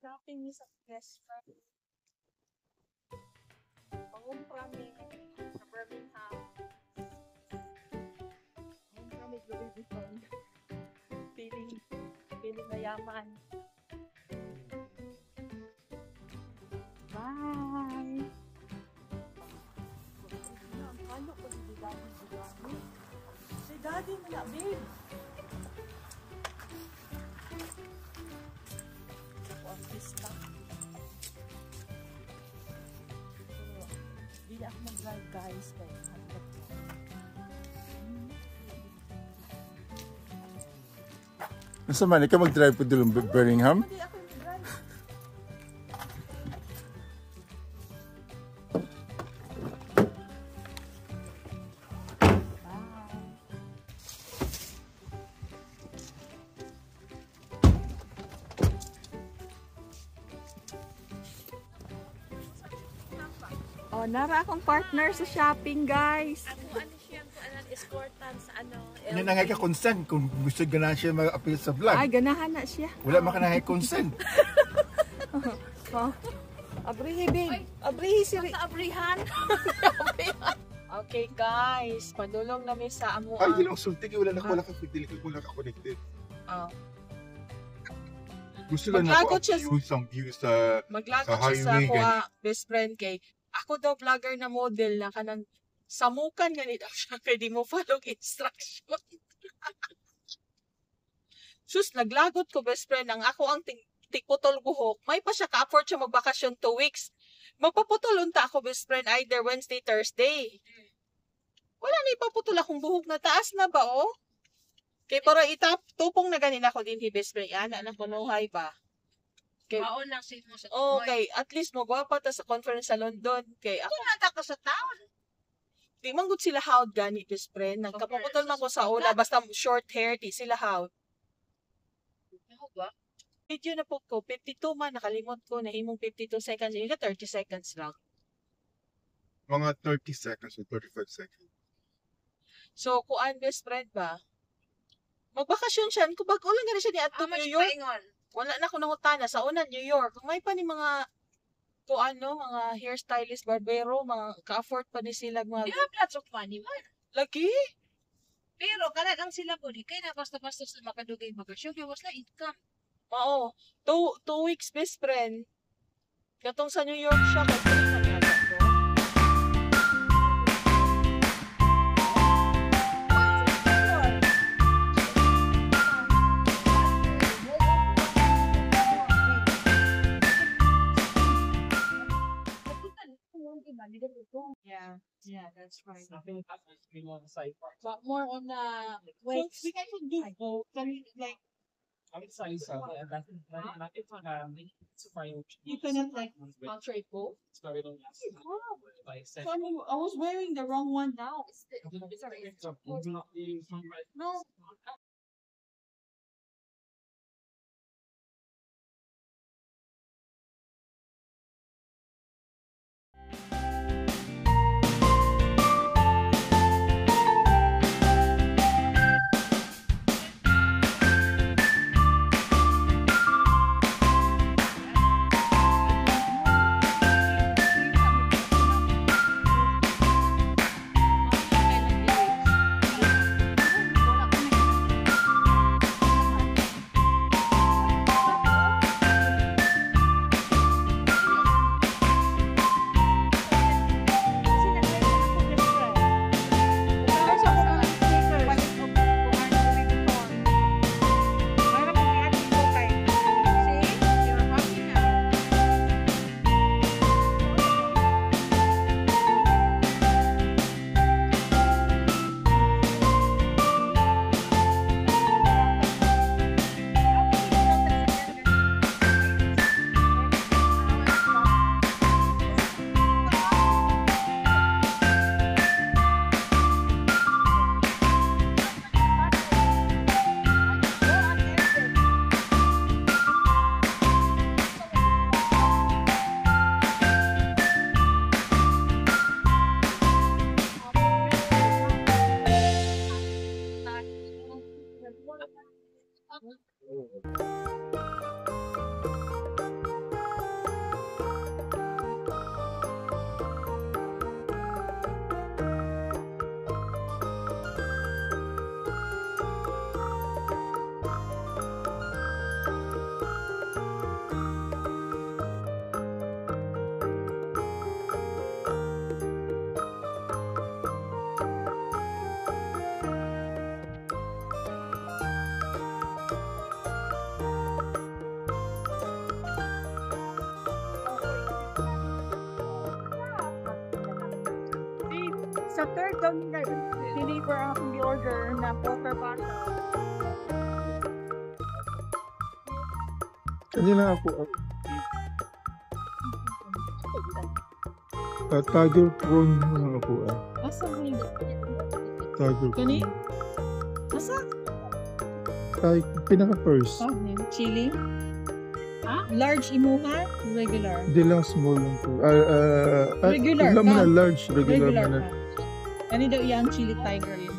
Shopping sa best friend. Pangumpra mi sa Birmingham. Pangumpra mi Louis Vuitton. Feeling mayaman. Bye! Ano ko si Daddy? Si Daddy na, babe! Ako ang pista. Hindi ako mag-drive guys. Kaya hanap ko. Nasa man, ikaw mag-drive po doon Birmingham? Hindi ako mag-drive. Oh, nara akong partner sa shopping, guys. Ako ano siya, escortan sa ano. Hindi na nga ka-consent kung gusto ganahan siya mag-appeal sa vlog. Ay, ganahan na siya. Wala makanahay consent. Oh. Abrihi, babe. Abrihi, siri. Sa abrihan. Okay, guys. Padulong namin sa amo. Ay, ilang sulti wala ka connected. Oh. Gusto lang Maglagot ako siya ang view sa Maglagot sa siya sa highway, ako, best friend kay. Ako daw vlogger na model na kanang samukan ganit siya kay di mo follow instruction. Sus, naglagot ko best friend ang ako ang tikputol buhok. May pa siya ka-afford siya magbakasyon 2 weeks. Magpaputol unta ako best friend either Wednesday, Thursday. Wala na ipaputol akong buhok na taas na ba oh? Kay para tupong na ganin ako din best friend. Ana na kunuhay ba? Kay Maon lang sa mo sa okay, at least magwapa ta sa conference sa London kay ako nata ka sa town. di man gud sila hawd gani best friend. Nagkapaputol man ko sa una basta short hair di sila hawd. Ako ba? Video na po ko 52 man nakalimot ko na himong 52 seconds yung 30 seconds lang. mga 30 seconds or 35 seconds. So kuan best friend ba? Magbakasyon siya kung bag ulan gani siya ni adto New York. Wala na ko nangutana sa una New York. Kung may pa ni mga kung ano, mga hairstylist, barbero, mga ka-afford pa ni sila mga Di ba lots of money man? lagi. Pero kanagang sila po di kay na basta-basta sa makadugay bagasyon kay was na income. Oo. 2 weeks best friend. Katong sa New York siya kasi sa nata ko. Yeah, that's right. Nothing happens between on the side part. But more on the Wait. so we can do both. Like I would say so. Yeah, that's not if it's fine. you cannot like portray both. It's very long. Like So I was wearing the wrong one now. No. Sa third daw nila, deliver ang akong order na quarter pasta. Kanina ako. Tiger prawn lang ako. Asa mo yun? Tiger Kani? prawn. Asa? Pinaka first. Chili? Large imuha? Regular? Hindi lang small lang po. Regular Wala mo ka? na large. Regular Regular mo na. ka. Ano daw iyang chili tiger yun?